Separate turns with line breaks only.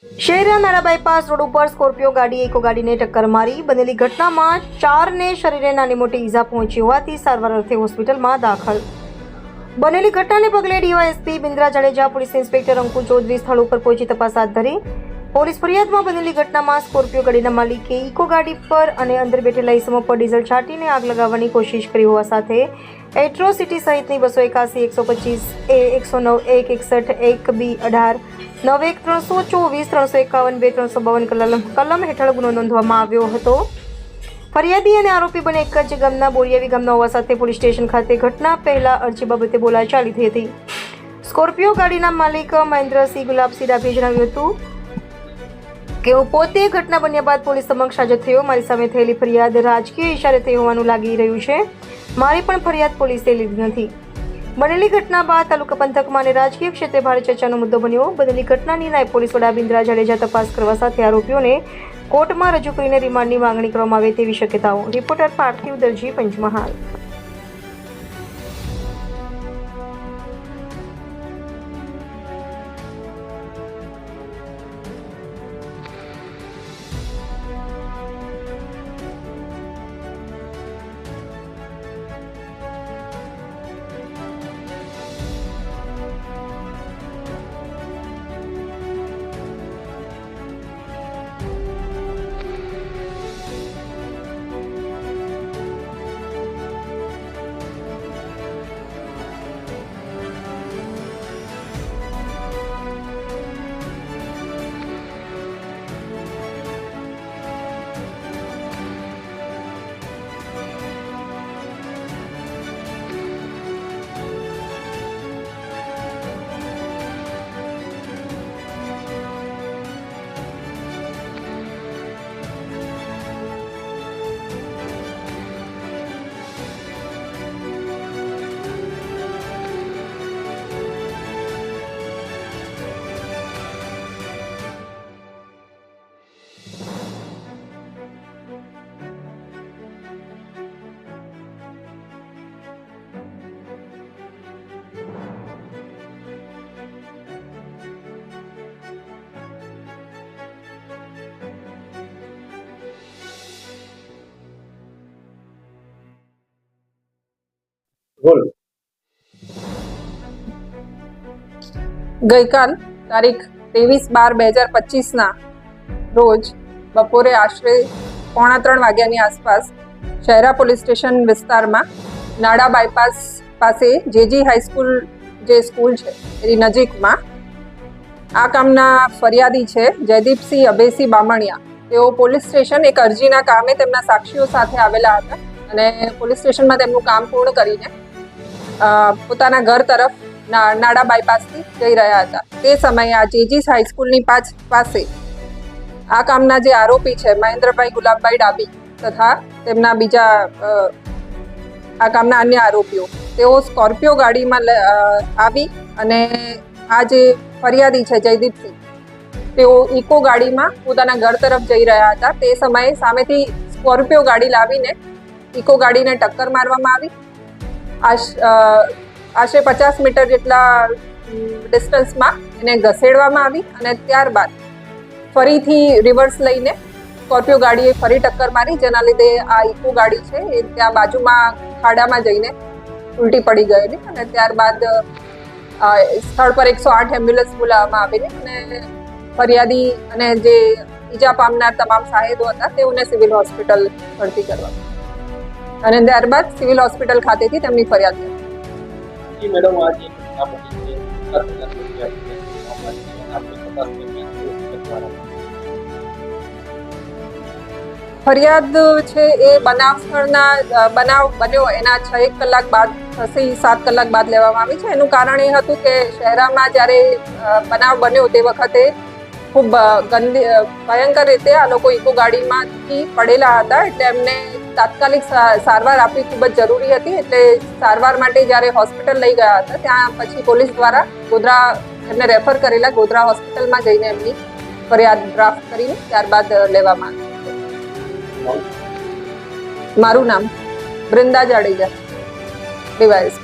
શહેરના Nada bypass road ઉપર Scorpio ગાડીએ eco ગાડીને ટક્કર મારી બનેલી ઘટનામાં 4ને શરીરે નાની મોટી ઈજા પહોંચી હોવાથી સારવાર અર્થે હોસ્પિટલમાં દાખલ. બનેલી ઘટનાને પગલે DYSP Bindra Jadeja, police inspector Anku Chaudhary સ્થળ ઉપર પહોંચી તપાસ હાથ ધરી. પોલીસ ફરિયાદમાં બનેલી ઘટનામાં સ્કોર્પિયો ગાડીના માલિકે ઇકો ગાડી પર અને અંદર બેઠેલા ઈસમો પર ડીઝલ છાંટીને આગ લગાવવાની કોશિશ કરી હોવા સાથે એટ્રોસિટી સહિતની 281, 125A, 109A, 61, 1B, 18, 91, 324, 351, 2, 352 કલમ હેઠળ ગુનો નોંધવામાં આવ્યો હતો. ફરિયાદી અને આરોપી બંને એક જ ગામના બોરિયાવી ગામના હોવા સાથે પોલીસ સ્ટેશન ખાતે ઘટના પહેલા અરજી બાબતે બોલાચાલી થઈ હતી. સ્કોર્પિયો ગાડીના માલિક મહેન્દ્રસિંહ ગુલાબસિંહ ડાભીએ જણાવ્યું હતું કે હું પોતે ઘટના બન્યા બાદ પોલીસ સમક્ષ હાજર થયો. મારી સામે થયેલી ફરિયાદ રાજકીય ઇશારે થઈ હોવાનું લાગી રહ્યું છે. મારી પણ ફરિયાદ પોલીસે લીધી નથી. બનેલી ઘટના બાદ તાલુકા પંથકમાં અને રાજકીય ક્ષેત્રે ભારે ચર્ચાનો મુદ્દો બન્યો. બનેલી ઘટનાની નાયબ પોલીસ વડા બિન્દ્રા જાડેજા તપાસ કરવા સાથે આરોપીઓને કોર્ટમાં રજૂ કરીને રિમાન્ડની માંગણી કરવામાં આવે તેવી શક્યતાઓ. રિપોર્ટર પાર્થિવ દરજી, પંચમહાલ.
ગઈકાલ તારીખ 23/12/2025ના રોજ બપોરે આશરે 2:45 વાગ્યાની આસપાસ શહેરા પોલીસ સ્ટેશન વિસ્તારમાં નાડા બાયપાસ પાસે જેજી હાઈસ્કૂલ જે સ્કૂલ છે એની નજીકમાં આ કામના ફરિયાદી છે જયદીપસિંહ અભયસિંહ બામણિયા. તેઓ પોલીસ સ્ટેશન એક અરજીના કામે તેમના સાક્ષીઓ સાથે આવેલા હતા અને પોલીસ સ્ટેશનમાં તેમનું કામ પૂર્ણ કરીને પોતાના ઘર તરફ નાડા બાયપાસથી જઈ રહ્યા હતા. તે સમયે આ જેજીસ હાઈસ્કૂલની પાસે આ કામના જે આરોપી છે મહેન્દ્રભાઈ ગુલાબભાઈ ડાભી તથા તેમના બીજા આ કામના અન્ય આરોપીઓ તેઓ સ્કોર્પિયો ગાડીમાં આવી અને આ જે ફરિયાદી છે જયદીપસિંહ તેઓ ઇકો ગાડીમાં પોતાના ઘર તરફ જઈ રહ્યા હતા. તે સમયે સામેથી સ્કોર્પિયો ગાડી લાવીને ઇકો ગાડીને ટક્કર મારવામાં આવી. આશરે 50 મીટર જેટલા ડિસ્ટન્સમાં એને ઘસેડવામાં આવી અને ત્યારબાદ ફરીથી રિવર્સ લઈને સ્કોર્પિયો ગાડીએ ફરી ટક્કર મારી, જેના લીધે આ ઇકો ગાડી છે એ ત્યાં બાજુમાં ખાડામાં જઈને ઉલટી પડી ગયેલી અને ત્યારબાદ સ્થળ પર 108 એમ્બ્યુલન્સ બોલાવવામાં આવેલી અને ફરિયાદી અને જે ઈજા પામનાર તમામ સાહેબો હતા તેઓને સિવિલ હોસ્પિટલ ભરતી કરવામાં અને ત્યારબાદ સિવિલ હોસ્પિટલ ખાતેથી તેમની ફરિયાદ કરી.
મેડમ આજે
ફરિયાદ છે એ બનાવ બન્યો એના 6 કલાક બાદ 7 કલાક બાદ લેવામાં આવી છે. એનું કારણ એ હતું કે શહેરમાં જ્યારે બનાવ બન્યો તે વખતે ખૂબ ભયંકર રીતે આ લોકો ઇકો ગાડીમાંથી પડેલા હતા, એટલે એમને તાત્કાલિક સારવાર આપવી ખૂબ જ જરૂરી હતી. એટલે સારવાર માટે જ્યારે હોસ્પિટલ લઈ ગયા હતા ત્યાં પછી પોલીસ દ્વારા ગોધરા એમને રેફર કરેલા ગોધરા હોસ્પિટલમાં જઈને એમની ફરિયાદ ડ્રાફ્ટ કરીને ત્યારબાદ લેવામાં આવી. મારું નામ બૃંદા જાડેજા, ડીવાયએસપી.